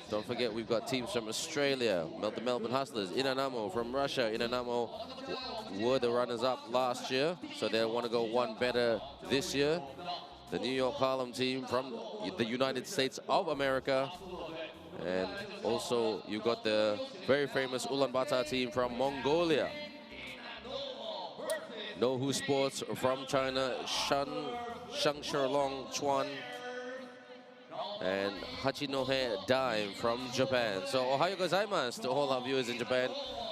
Don't forget, we've got teams from Australia, the Melbourne Hustlers, Inanomo from Russia. Inanomo were the runners-up last year, so they want to go one better this year. The New York Harlem team from the United States of America. And also, you've got the very famous Ulaanbaatar team from Mongolia. Know Who Sports from China, Shangshirlong Chuan, and Hachinohe Dime from Japan. So, ohayo gozaimasu to all our viewers in Japan.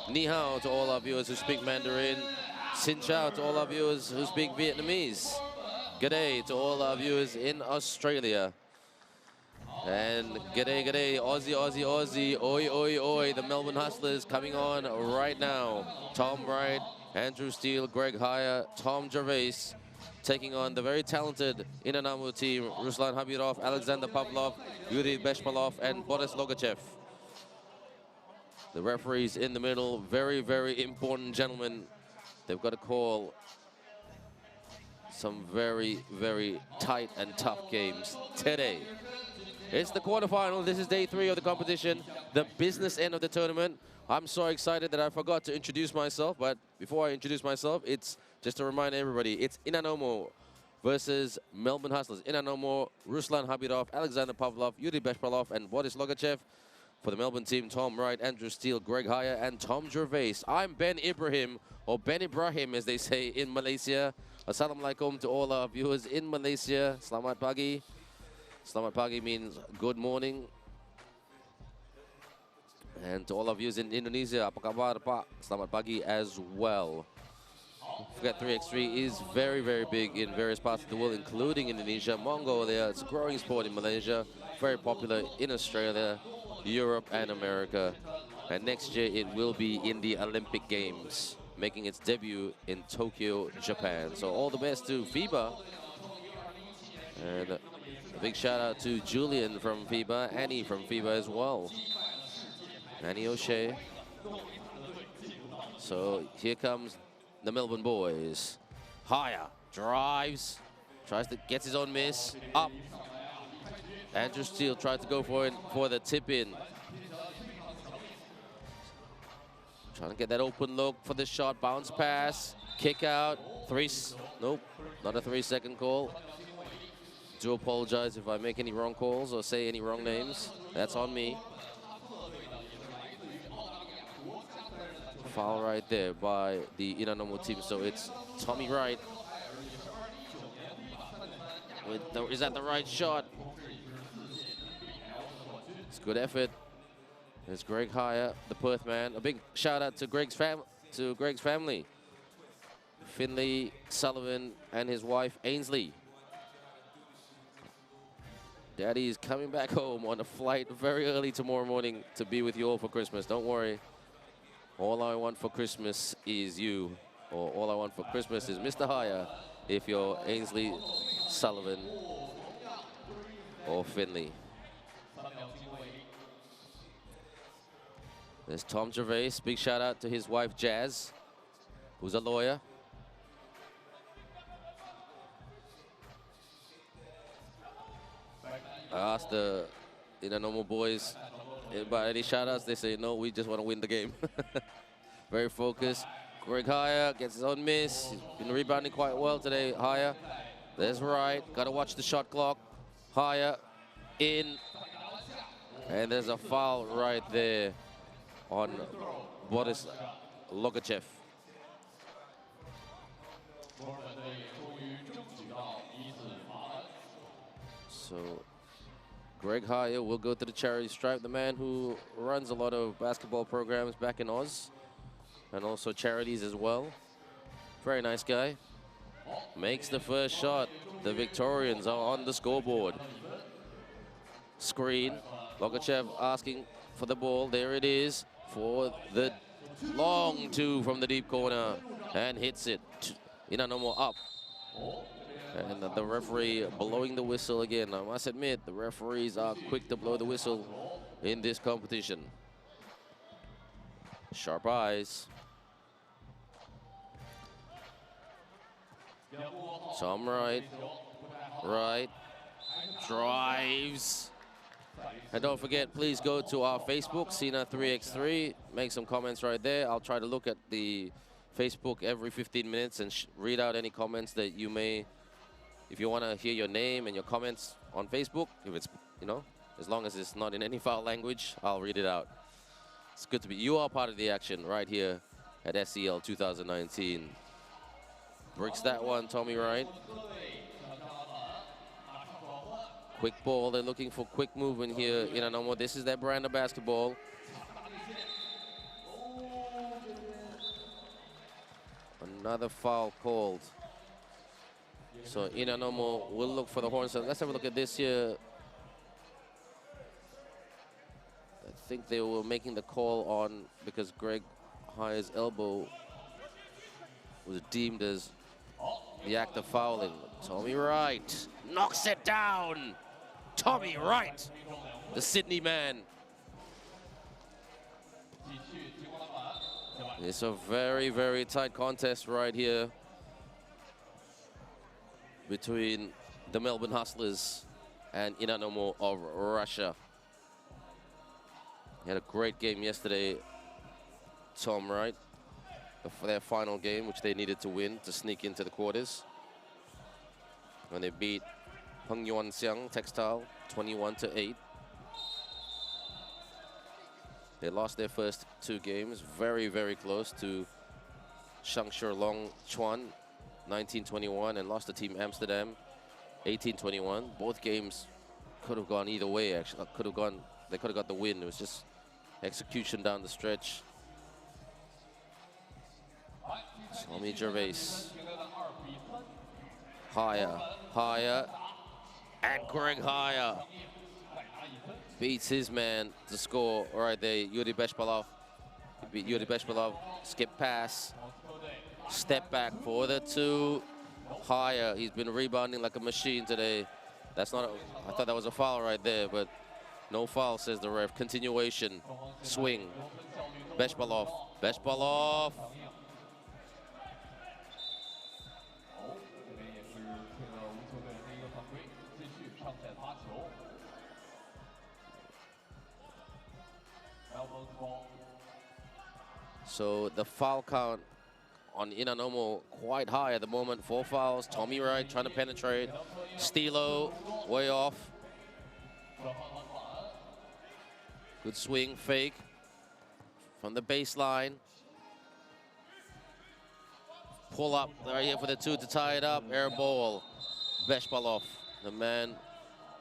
Ni hao to all our viewers who speak Mandarin. Xin chao to all our viewers who speak Vietnamese. G'day to all our viewers in Australia. And g'day, g'day, Aussie, Aussie, Aussie, oi, oi, oi. The Melbourne Hustlers coming on right now. Tom Wright, Andrew Steele, Greg Hire, Tom Gervais, taking on the very talented Inanomo team, Ruslan Habirov, Alexander Pavlov, Yuri Beshpalov, and Boris Logachev. The referees in the middle, very, very important gentlemen. They've got to call some very, very tight and tough games today. It's the quarterfinal. This is day 3 of the competition, the business end of the tournament. I'm so excited that I forgot to introduce myself, but before I introduce myself, it's just to remind everybody, it's Inanomo versus Melbourne Hustlers. Inanomo, Ruslan Habirov, Alexander Pavlov, Yuri Beshpalov, and Boris Logachev. For the Melbourne team, Tom Wright, Andrew Steele, Greg Hire, and Tom Gervais. I'm Ben Ibrahim, or Ben Ibrahim, as they say in Malaysia. Assalamualaikum to all our viewers in Malaysia. Selamat pagi. Selamat pagi means good morning. And to all our viewers in Indonesia, apa kabar, Pak? Selamat pagi as well. Forget 3x3 is very, very big in various parts of the world, including Indonesia, Mongolia. It's a growing sport in Malaysia, very popular in Australia, Europe, and America. And next year it will be in the Olympic Games, making its debut in Tokyo, Japan. So all the best to FIBA. And a big shout out to Julian from FIBA, Annie from FIBA as well. Annie O'Shea. So here comes the Melbourne boys. Hire, drives, gets his own miss, up. Andrew Steele tried to go for it for the tip in. Trying to get that open look for the shot, bounce pass, kick out, nope, not a 3-second call. Do apologize if I make any wrong calls or say any wrong names. That's on me. Foul right there by the Inanomo team, so it's Tommy Wright. Is that the right shot? It's good effort. There's Greg Hire, the Perth man. A big shout out to Greg's family. Finley, Sullivan, and his wife Ainsley. Daddy is coming back home on a flight very early tomorrow morning to be with you all for Christmas. Don't worry. All I want for Christmas is you. Or all I want for Christmas is Mr. Hire if you're Ainsley, Sullivan, or Finley. There's Tom Gervais. Big shout out to his wife Jazz, who's a lawyer. I asked the Inanomo boys about any shout outs. They say no, we just want to win the game. Very focused. Greg Hire gets his own miss. He's been rebounding quite well today, Hire. There's Wright. Got to watch the shot clock. Hire in. And there's a foul right there on Boris Logachev. So Greg Hire will go to the charity stripe, the man who runs a lot of basketball programs back in Oz and also charities as well. Very nice guy. Makes the first shot. The Victorians are on the scoreboard. Screen. Logachev asking for the ball. There it is for the long 2 from the deep corner and hits it. Inanomo up. And the referee blowing the whistle again. I must admit, the referees are quick to blow the whistle in this competition. Sharp eyes. Tom Wright. Wright drives. And don't forget, please go to our Facebook, Sina3x3. Make some comments right there. I'll try to look at the Facebook every 15 minutes and read out any comments that you may, if you want to hear your name and your comments on Facebook, if it's, you know, as long as it's not in any foul language, I'll read it out. It's good to be, you are part of the action right here at SEL 2019. Breaks that one, Tommy Wright. Quick ball, they're looking for quick movement here. Inanomo, this is their brand of basketball. Another foul called. So Inanomo will look for the horn. So let's have a look at this here. I think they were making the call on, because Greg Hire's elbow was deemed as the act of fouling. Tommy Wright knocks it down. Tommy Wright, the Sydney man. It's a very, very tight contest right here between the Melbourne Hustlers and Inanomo of Russia. He had a great game yesterday, Tom Wright, for their final game, which they needed to win to sneak into the quarters. When they beat Hung-Yuan-Xiang Textile 21-8. They lost their first two games, very, very close to Shangshur Chuan 19-21, and lost to Team Amsterdam 18-21. Both games could have gone either way, actually. They could have got the win. It was just execution down the stretch. Tommy Gervais. Hire, and Greg Hire beats his man to score right there. Yuri Beshbalov. He beat Yuri Beshbalov. Skip pass. Step back for the two. Hire, he's been rebounding like a machine today. That's not, I thought that was a foul right there, but no foul, says the ref. Continuation, swing. Beshbalov. So the foul count on Inanomo quite high at the moment. 4 fouls. Tommy Wright trying to penetrate. Stilo way off. Good swing, fake from the baseline. Pull up right here for the two to tie it up. Air ball. Beshbalov, the man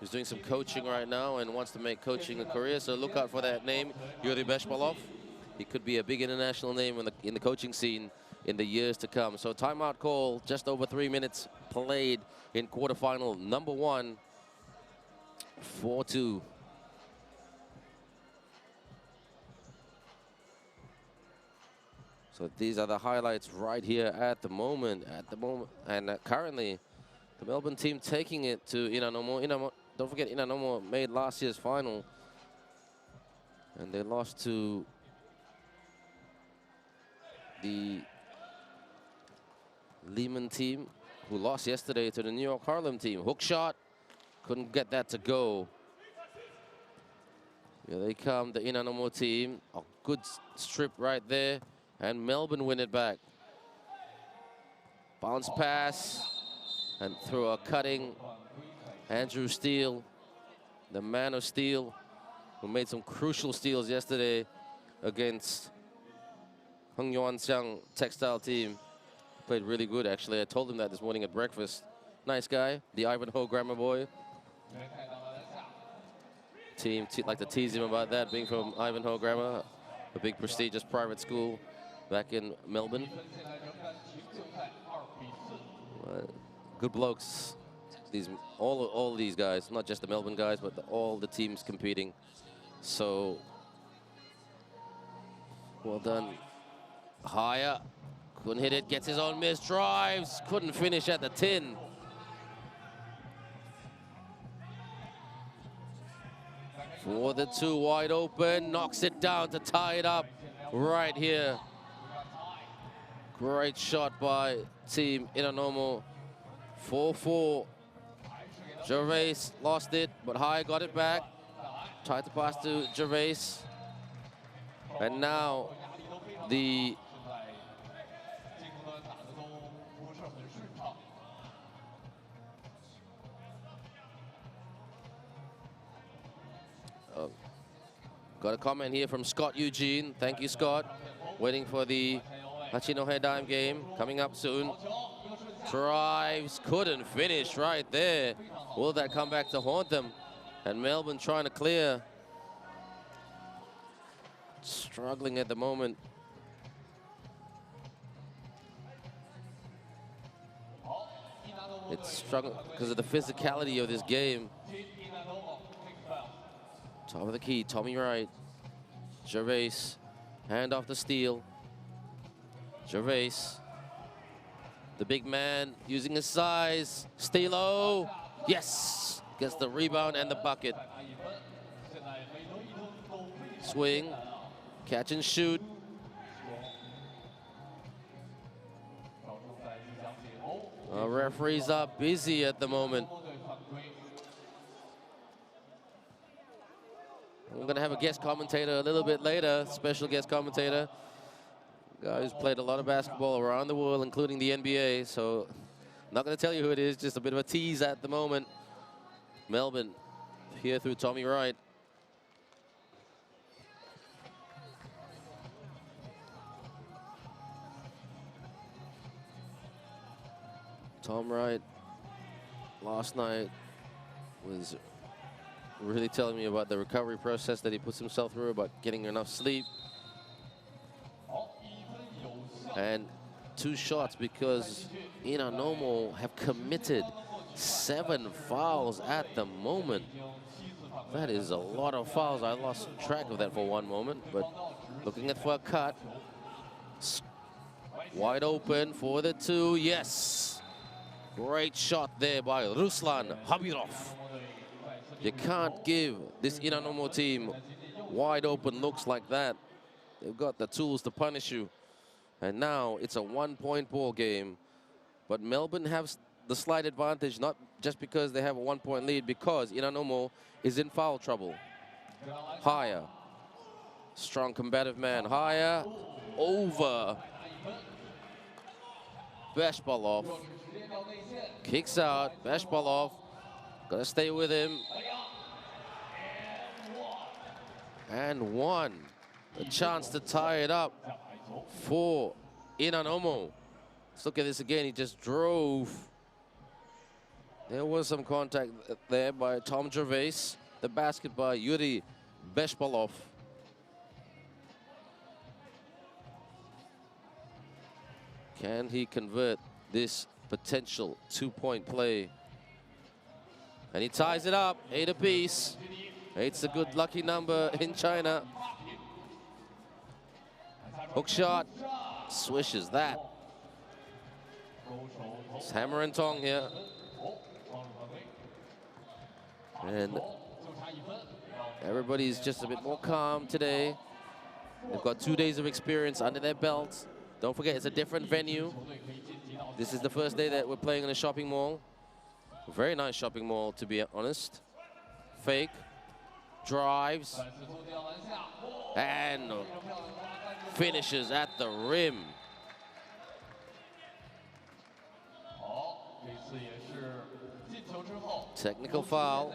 who's doing some coaching right now and wants to make coaching a career. So look out for that name, Yuri Beshbalov. He could be a big international name in the coaching scene in the years to come. So timeout call, just over 3 minutes played in quarterfinal number 1, 4-2. So these are the highlights right here at the moment. And currently, the Melbourne team taking it to Inanomo. Don't forget, Inanomo made last year's final, and they lost to the Lehman team, who lost yesterday to the New York Harlem team. Hook shot, couldn't get that to go. Here they come, the Inanomo team. A good strip right there, and Melbourne win it back. Bounce pass, and through a cutting Andrew Steele, the man of steel, who made some crucial steals yesterday against Hung-Yuan-Xiang Textile team. Played really good, actually. I told him that this morning at breakfast. Nice guy, the Ivanhoe grammar boy. Team like to tease him about that, being from Ivanhoe Grammar, a big prestigious private school back in Melbourne. Good blokes. All these guys, not just the Melbourne guys, but all the teams competing. So, well done. Hire, couldn't hit it, gets his own miss, drives, couldn't finish at the tin. For the two, wide open, knocks it down to tie it up right here. Great shot by Team Inanomo. 4-4. Gervais lost it, but Hire got it back. Tried to pass to Gervais. And now the got a comment here from Scott Eugene. Thank you, Scott. Waiting for the Hachinohe dime game coming up soon. Drives, couldn't finish right there. Will that come back to haunt them? And Melbourne trying to clear. Struggling at the moment. It's struggling because of the physicality of this game. Top of the key, Tommy Wright. Gervais, hand off the steal. Gervais, the big man using his size. Stilo, yes! Gets the rebound and the bucket. Swing, catch and shoot. Our referees are busy at the moment. We're going to have a guest commentator a little bit later, special guest commentator. Guy who's played a lot of basketball around the world, including the NBA. So I'm not going to tell you who it is, just a bit of a tease at the moment. Melbourne here through Tommy Wright. Tom Wright last night was really telling me about the recovery process that he puts himself through, about getting enough sleep. And 2 shots because Inanomo have committed 7 fouls at the moment. That is a lot of fouls. I lost track of that for one moment, but looking at for a cut. Wide open for the 2, yes! Great shot there by Ruslan Habirov. You can't give this Inanomo team wide open looks like that. They've got the tools to punish you. And now it's a 1-point ball game. But Melbourne have the slight advantage, not just because they have a 1-point lead, because Inanomo is in foul trouble. Hire. Strong combative man. Hire over. Beshbalov. Kicks out. Beshbalov. Gotta stay with him. And 1. A chance to tie it up for Inanomo. Let's look at this again. He just drove. There was some contact there by Tom Gervais. The basket by Yuri Beshbalov. Can he convert this potential 2-point play? And he ties it up, 8 apiece. 8's a good lucky number in China. Hook shot, swishes that. It's hammer and tong here. And everybody's just a bit more calm today. They've got 2 days of experience under their belts. Don't forget, it's a different venue. This is the first day that we're playing in a shopping mall. A very nice shopping mall, to be honest. Fake, drives, and finishes at the rim. Technical foul.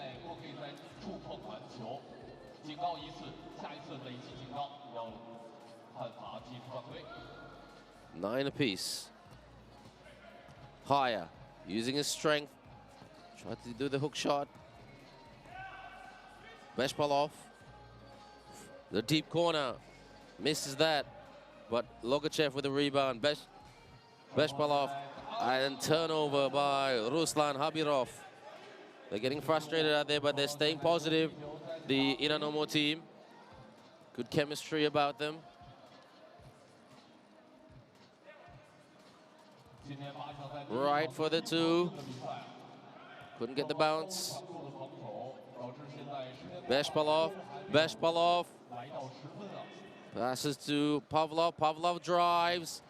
9 apiece. Hire, using his strength. Tried to do the hook shot. Beshbalov. The deep corner. Misses that. But Logachev with the rebound. Beshbalov. And turnover by Ruslan Habirov. They're getting frustrated out there, but they're staying positive. The Inanomo team. Good chemistry about them. Right for the 2. Couldn't get the bounce. Beshbalov. Beshbalov. Passes to Pavlov. Pavlov drives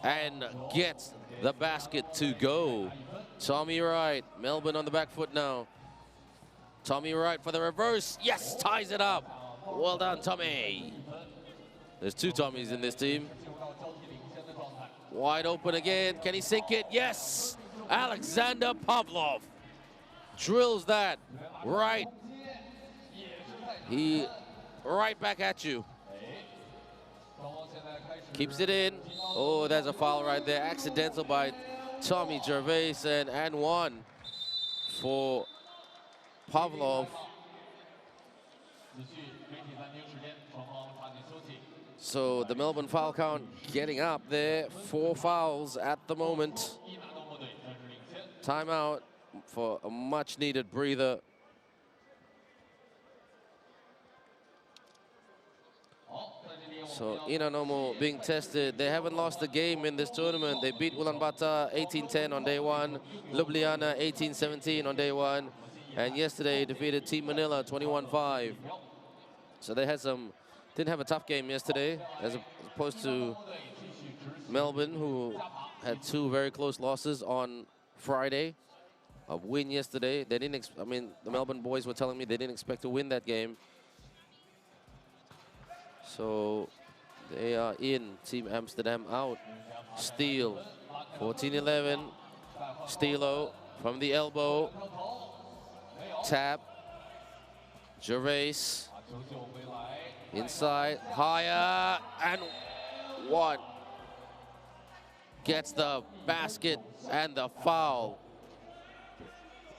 and gets the basket to go. Tommy Wright. Melbourne on the back foot now. Tommy Wright for the reverse. Yes, ties it up. Well done, Tommy. There's two Tommies in this team. Wide open again. Can he sink it? Yes. Alexander Pavlov drills that right. He right back at you. Keeps it in. Oh, there's a foul right there. Accidental by Tommy Gervais, and one for Pavlov. So the Melbourne foul count getting up there. 4 fouls at the moment. Timeout for a much needed breather. So Inanomo being tested. They haven't lost a game in this tournament. They beat Ulaanbaatar 18-10 on day 1, Ljubljana 18-17 on day 1, and yesterday defeated Team Manila 21-5. So they had didn't have a tough game yesterday, as opposed to Melbourne, who had 2 very close losses on Friday. A win yesterday. They didn't. I mean, the Melbourne boys were telling me they didn't expect to win that game. So they are in. Team Amsterdam out. Steele, 14-11. Steelo from the elbow. Tap. Gervais. Inside. Hire. And one. Gets the basket and the foul.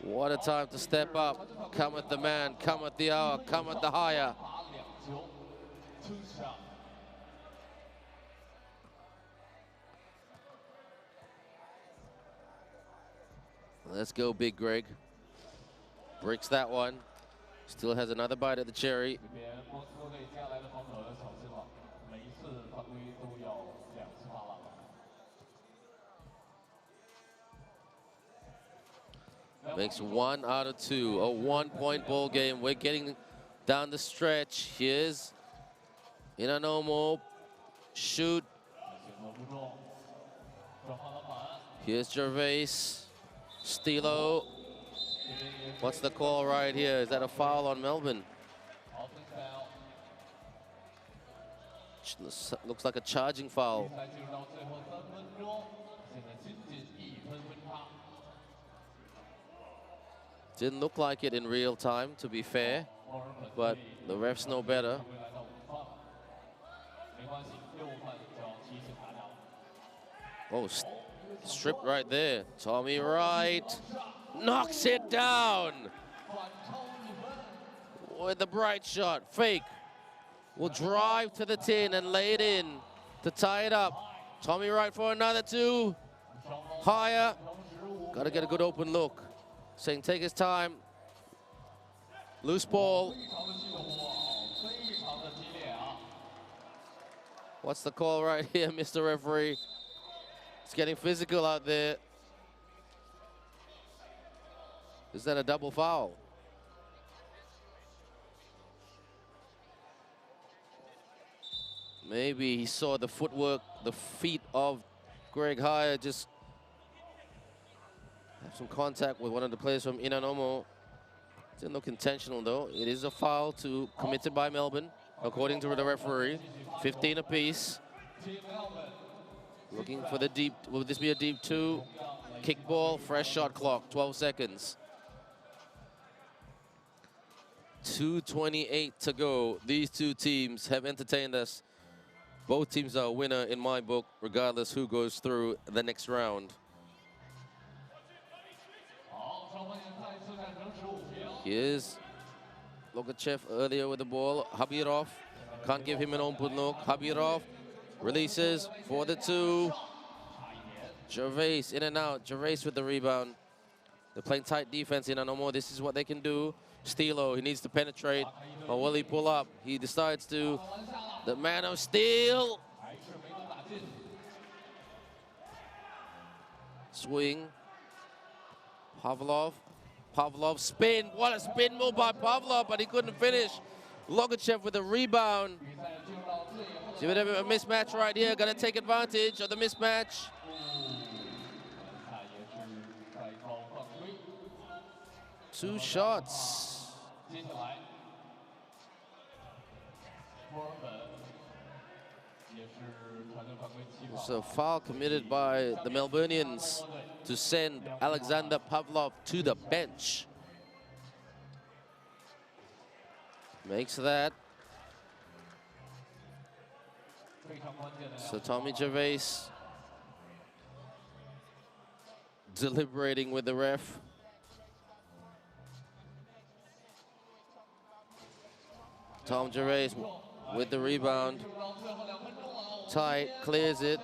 What a time to step up. Come at the man. Come at the hour. Come at the Hire. Let's go, Big Greg. Breaks that one. Still has another bite at the cherry. Makes 1 out of 2. A 1-point ball game. We're getting down the stretch. Here's Inanomo. Shoot. Here's Gervais. Steelo. What's the call right here? Is that a foul on Melbourne? Looks like a charging foul. Didn't look like it in real time, to be fair, but the refs know better. Oh, stripped right there. Tommy Wright knocks it down with a bright shot. Fake. Will drive to the tin and lay it in to tie it up. Tommy Wright for another 2. Hire. Got to get a good open look. Saying take his time. Loose ball. What's the call right here, Mr. Referee? It's getting physical out there. Is that a double foul? Maybe he saw the footwork, the feet of Greg Hire just have some contact with one of the players from Inanomo. Didn't look intentional though. It is a foul committed by Melbourne, according to the referee. 15 apiece. Looking for the deep. Will this be a deep 2? Kick ball, fresh shot clock, 12 seconds. 2:28 to go. These two teams have entertained us. Both teams are a winner in my book, regardless who goes through the next round. Here's Lokachev earlier with the ball. Habirov can't give him an open look. Habirov releases for the 2. Gervais in and out. Gervais with the rebound. They're playing tight defense in Inanomo. This is what they can do. Steelo, he needs to penetrate. Or will he pull up? He decides to. The man of steel. Swing. Pavlov. Pavlov spin. What a spin move by Pavlov, but he couldn't finish. Lokachev with a rebound. See a mismatch right here. Gonna take advantage of the mismatch. Two shots. So foul committed by the Melburnians to send Alexander Pavlov to the bench. Makes that. So Tommy Gervais deliberating with the ref. Tom Gervais with the rebound. Tight, clears it.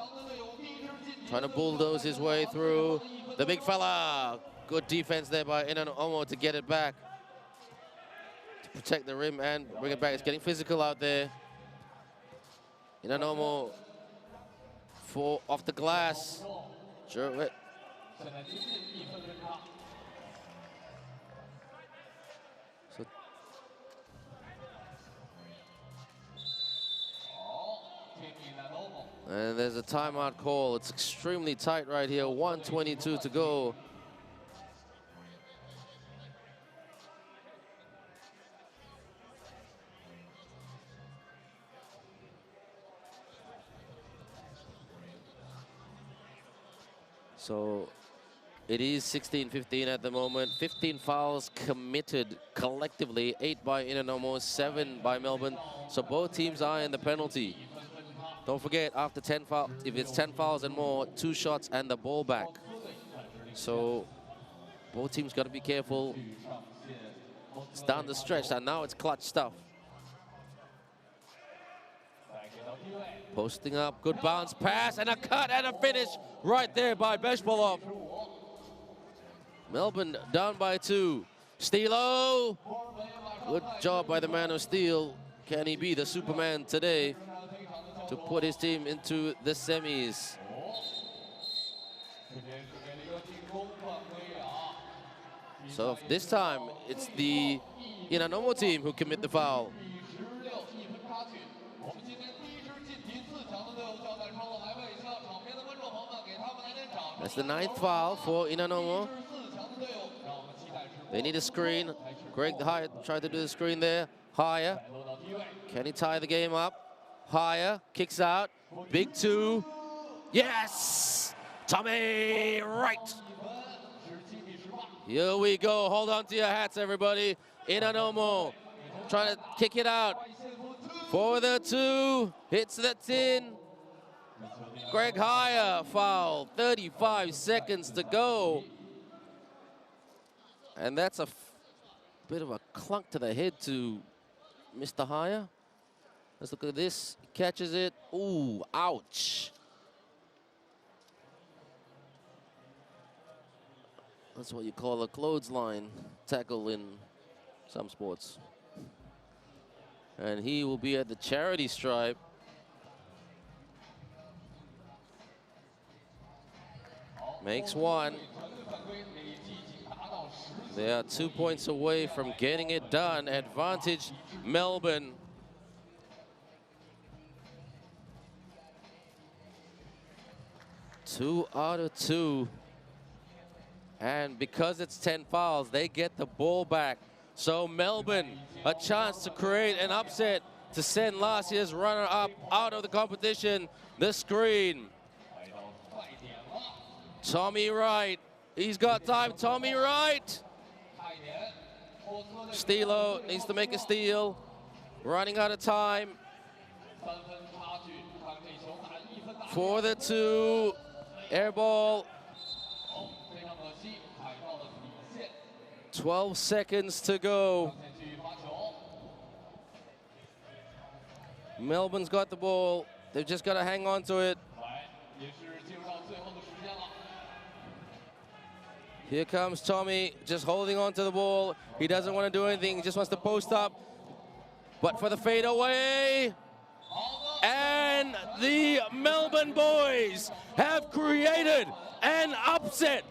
Trying to bulldoze his way through. The big fella. Good defense there by Inanomo to get it back. To protect the rim and bring it back. It's getting physical out there. Inanomo off the glass. Sure. And there's a timeout call. It's extremely tight right here. 1:22 to go. So it is 16-15 at the moment. 15 fouls committed collectively. 8 by Inanomo, 7 by Melbourne. So both teams are in the penalty. Don't forget, after 10 fouls, if it's 10 fouls and more, 2 shots and the ball back. So both teams got to be careful. It's down the stretch, and now it's clutch stuff. Posting up, good bounce pass, and a cut and a finish right there by Beshbolov. Melbourne down by 2. Steelo, good job by the man of steel. Can he be the Superman today to put his team into the semis? So this time, it's the Inanomo team who commit the foul. That's the 9th foul for Inanomo. They need a screen. Greg Hire tried to do the screen there. Hire. Can he tie the game up? Hire kicks out. Big 2. Yes! Tommy Wright. Here we go. Hold on to your hats, everybody. Inanomo trying to kick it out. For the 2. Hits the tin. Greg Hire foul. 35 seconds to go. And that's a bit of a clunk to the head to Mr. Hire. Let's look at this. He catches it. Ooh, ouch. That's what you call a clothesline tackle in some sports. And he will be at the charity stripe. Makes 1. They are 2 points away from getting it done. Advantage Melbourne. Two out of 2. And because it's 10 fouls, they get the ball back. So Melbourne, a chance to create an upset to send last year's runner-up out of the competition. The screen. Tommy Wright. He's got time. Tommy Wright. Steelo needs to make a steal. Running out of time. For the 2. Air ball. 12 seconds to go. Melbourne's got the ball. They've just got to hang on to it. Here comes Tommy, just holding on to the ball. He doesn't want to do anything. He just wants to post up. But for the fadeaway. And the Melbourne boys have created an upset.